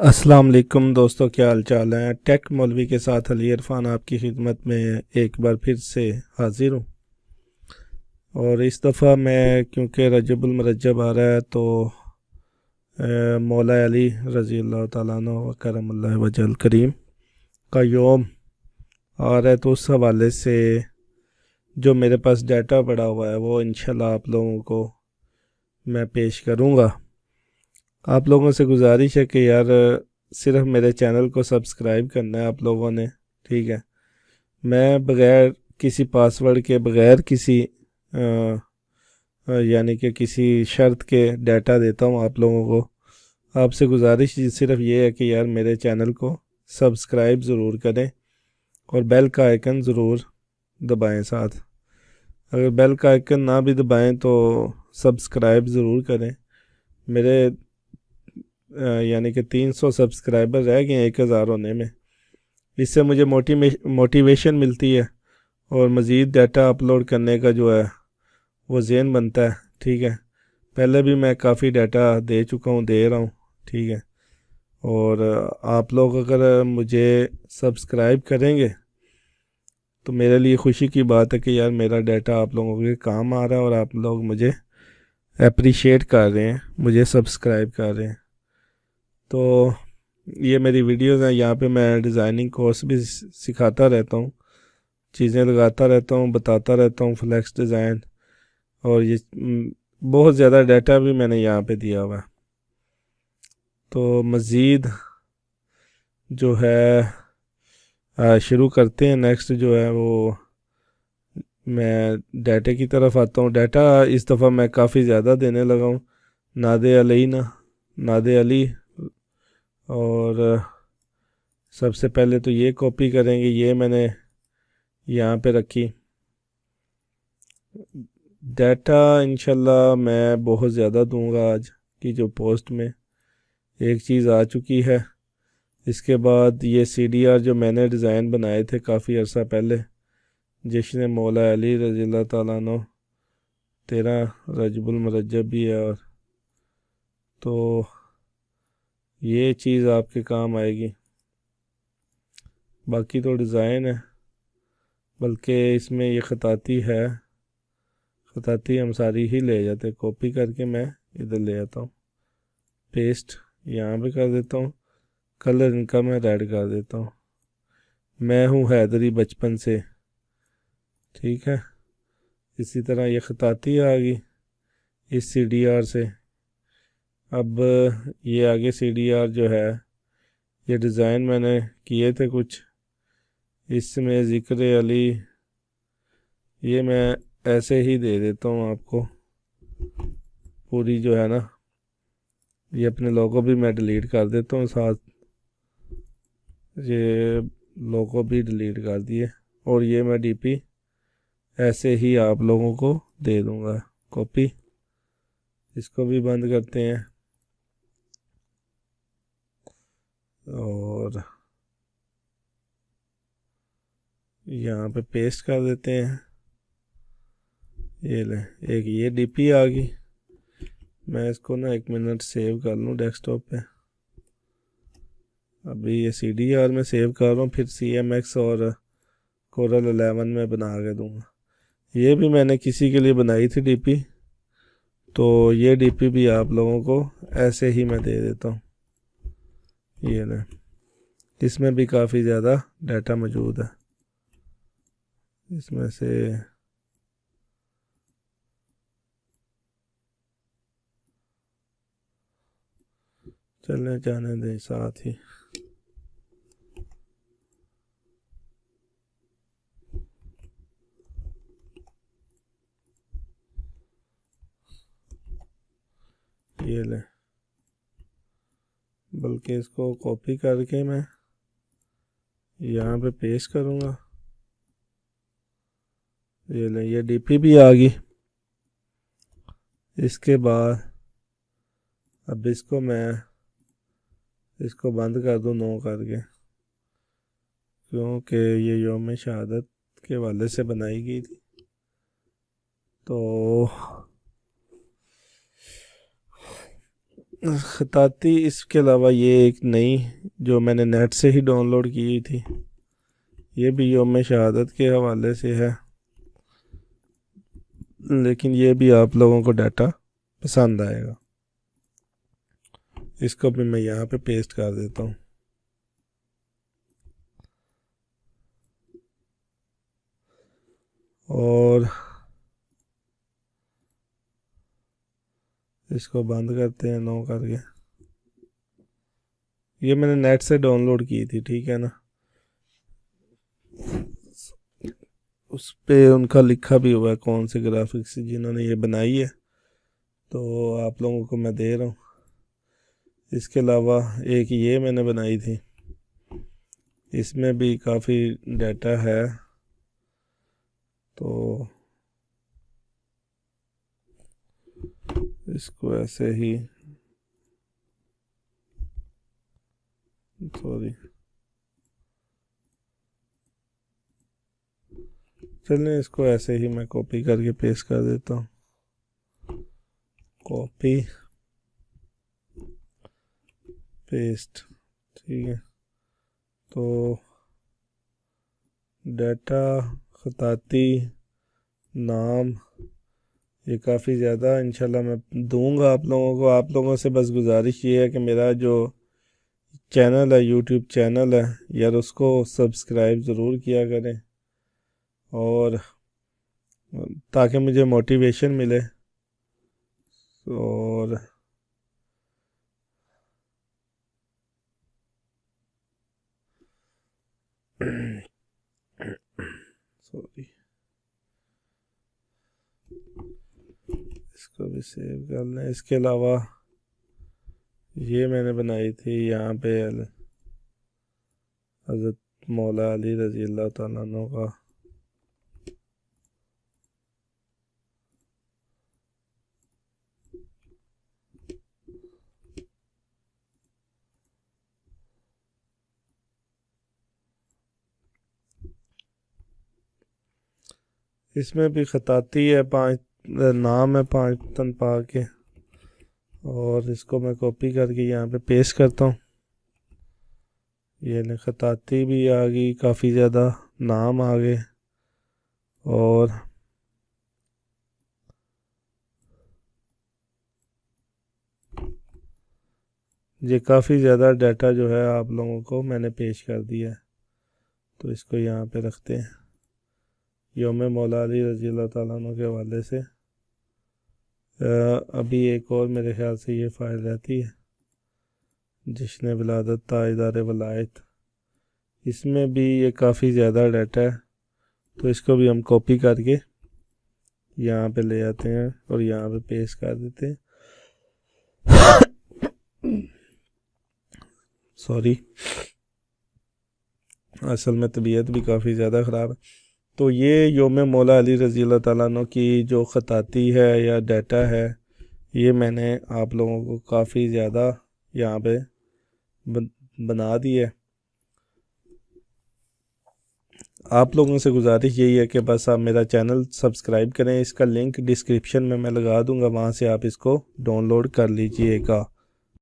अस्सलाम वालेकुम दोस्तों, क्या हाल चाल है। टेक मौलवी के साथ अली इरफान आपकी खिदमत में एक बार फिर से हाजिर हूँ। और इस दफ़ा मैं क्योंकि रजबुल मुरज्जब आ रहा है तो मौला अली रज़ी अल्लाह ताला अन्हु व करमल्लाहु वजहल करीम का योम आ रहा है, तो उस हवाले से जो मेरे पास डाटा पड़ा हुआ है वो इंशाल्लाह आप लोगों को मैं पेश करूँगा। आप लोगों से गुजारिश है कि यार सिर्फ मेरे चैनल को सब्सक्राइब करना है आप लोगों ने, ठीक है। मैं बग़ैर किसी पासवर्ड के, बग़ैर किसी यानी कि किसी शर्त के डाटा देता हूँ आप लोगों को। आपसे गुजारिश सिर्फ ये है कि यार मेरे चैनल को सब्सक्राइब ज़रूर करें और बेल का आइकन ज़रूर दबाएं साथ। अगर बेल का आइकन ना भी दबाएं तो सब्सक्राइब ज़रूर करें। मेरे यानी कि 300 सब्सक्राइबर रह गए हैं 1000 होने में। इससे मुझे मोटिवेशन मिलती है और मज़ीद डाटा अपलोड करने का जो है वो ज़हन बनता है, ठीक है। पहले भी मैं काफ़ी डाटा दे चुका हूँ, दे रहा हूँ, ठीक है। और आप लोग अगर मुझे सब्सक्राइब करेंगे तो मेरे लिए खुशी की बात है कि यार मेरा डाटा आप लोगों के काम आ रहा है और आप लोग मुझे अप्रिशिएट कर रहे हैं, मुझे सब्सक्राइब कर रहे हैं। तो ये मेरी वीडियोज़ हैं, यहाँ पे मैं डिज़ाइनिंग कोर्स भी सिखाता रहता हूँ, चीज़ें लगाता रहता हूँ, बताता रहता हूँ, फ्लैक्स डिज़ाइन। और ये बहुत ज़्यादा डाटा भी मैंने यहाँ पे दिया हुआ है। तो मज़ीद जो है शुरू करते हैं। नेक्स्ट जो है वो मैं डाटा की तरफ आता हूँ। डाटा इस दफ़ा मैं काफ़ी ज़्यादा देने लगा हूँ। नादे अली। और सबसे पहले तो ये कॉपी करेंगे, ये मैंने यहाँ पे रखी डाटा। इंशाल्लाह मैं बहुत ज़्यादा दूंगा। आज की जो पोस्ट में एक चीज़ आ चुकी है। इसके बाद ये CDR जो मैंने डिज़ाइन बनाए थे काफ़ी अर्सा पहले, जिसने मौला अली रज़ी अल्लाह ताला अन्हु 13 रजबुल मुरज्जब भी है, और तो ये चीज़ आपके काम आएगी। बाकी तो डिज़ाइन है, बल्कि इसमें ये ख़ताती है, ख़ताती हम सारी ही ले जाते। कॉपी करके मैं इधर ले आता हूँ, पेस्ट यहाँ पे कर देता हूँ, कलर इनका मैं रेड कर देता हूँ। मैं हूँ हैदरी बचपन से, ठीक है। इसी तरह ये ख़ताती आ गई इस CDR से। अब ये आगे CDR जो है, ये डिज़ाइन मैंने किए थे कुछ, इसमें ज़िक्र अली ये मैं ऐसे ही दे देता हूँ आपको पूरी जो है ना। ये अपने लोगो भी मैं डिलीट कर देता हूँ, साथ ये लोगो भी डिलीट कर दिए। और ये मैं DP ऐसे ही आप लोगों को दे दूँगा कॉपी। इसको भी बंद करते हैं और यहाँ पे पेस्ट कर देते हैं। ये ले, एक ये DP आ गई। मैं इसको ना 1 मिनट सेव कर लूँ डेस्कटॉप पे। अभी ये CDR में सेव कर रहा हूँ, फिर CMX और कोरल 11 में बना के दूँगा। ये भी मैंने किसी के लिए बनाई थी DP, तो ये DP भी आप लोगों को ऐसे ही मैं दे देता हूँ। ये ले, इसमें भी काफ़ी ज़्यादा डाटा मौजूद है। इसमें से चलने जाने दें साथ ही। ये ले, बल्कि इसको कॉपी करके मैं यहाँ पे पेस्ट करूँगा। ये ले, ये DP भी आ गई। इसके बाद अब इसको बंद कर दूँ नो करके, क्योंकि ये यौम शहादत के हवाले से बनाई गई थी। तो खताती, इसके अलावा ये एक नई जो मैंने नेट से ही डाउनलोड की थी, ये भी यौम शहादत के हवाले से है, लेकिन ये भी आप लोगों को डाटा पसंद आएगा। इसको भी मैं यहाँ पे पेस्ट कर देता हूँ। और इसको बंद करते हैं नो करके। ये मैंने नेट से डाउनलोड की थी, ठीक है ना। उस पे उनका लिखा भी हुआ है कौन से ग्राफिक्स जिन्होंने ये बनाई है, तो आप लोगों को मैं दे रहा हूँ। इसके अलावा एक ये मैंने बनाई थी, इसमें भी काफ़ी डाटा है, तो इसको ऐसे ही, सॉरी, चलिए इसको ऐसे ही मैं कॉपी करके पेस्ट कर देता हूँ। कॉपी पेस्ट, ठीक है। तो डाटा, खताती, नाम, ये काफ़ी ज़्यादा इंशाल्लाह मैं दूंगा आप लोगों को। आप लोगों से बस गुजारिश ये है कि मेरा जो चैनल है, यूट्यूब चैनल है यार, उसको सब्सक्राइब ज़रूर किया करें, और ताकि मुझे मोटिवेशन मिले। और सॉरी, इसको भी सेव कर लें। इसके अलावा ये मैंने बनाई थी यहाँ पे हज़रत मौला अली रज़ी अल्लाह तआला अन्हु का, इसमें भी खताती है, 5 नाम है 5 तन पा के, और इसको मैं कॉपी करके यहाँ पे पेस्ट करता हूँ। ये खताती भी आ गई, काफ़ी ज़्यादा नाम आ गए, और ये काफ़ी ज़्यादा डाटा जो है आप लोगों को मैंने पेश कर दिया है। तो इसको यहाँ पे रखते हैं। यौम मौला अली रज़ी अल्लाह तआला अन्हु के हवाले से अभी एक और मेरे ख्याल से ये फ़ाइल रहती है, जिसने विलादत ताइदार वलायत, इसमें भी ये काफ़ी ज़्यादा डाटा है। तो इसको भी हम कॉपी करके यहाँ पे ले आते हैं और यहाँ पे पेस्ट कर देते हैं। सॉरी, असल में तबीयत भी काफ़ी ज़्यादा ख़राब है। तो ये यौम मौला अली रज़ी अल्लाह तआला अन्हु की जो ख़ताती है या डाटा है, ये मैंने आप लोगों को काफ़ी ज़्यादा यहाँ पे बना दी है। आप लोगों से गुजारिश यही है कि बस आप मेरा चैनल सब्सक्राइब करें। इसका लिंक डिस्क्रिप्शन में मैं लगा दूंगा, वहाँ से आप इसको डाउनलोड कर लीजिएगा।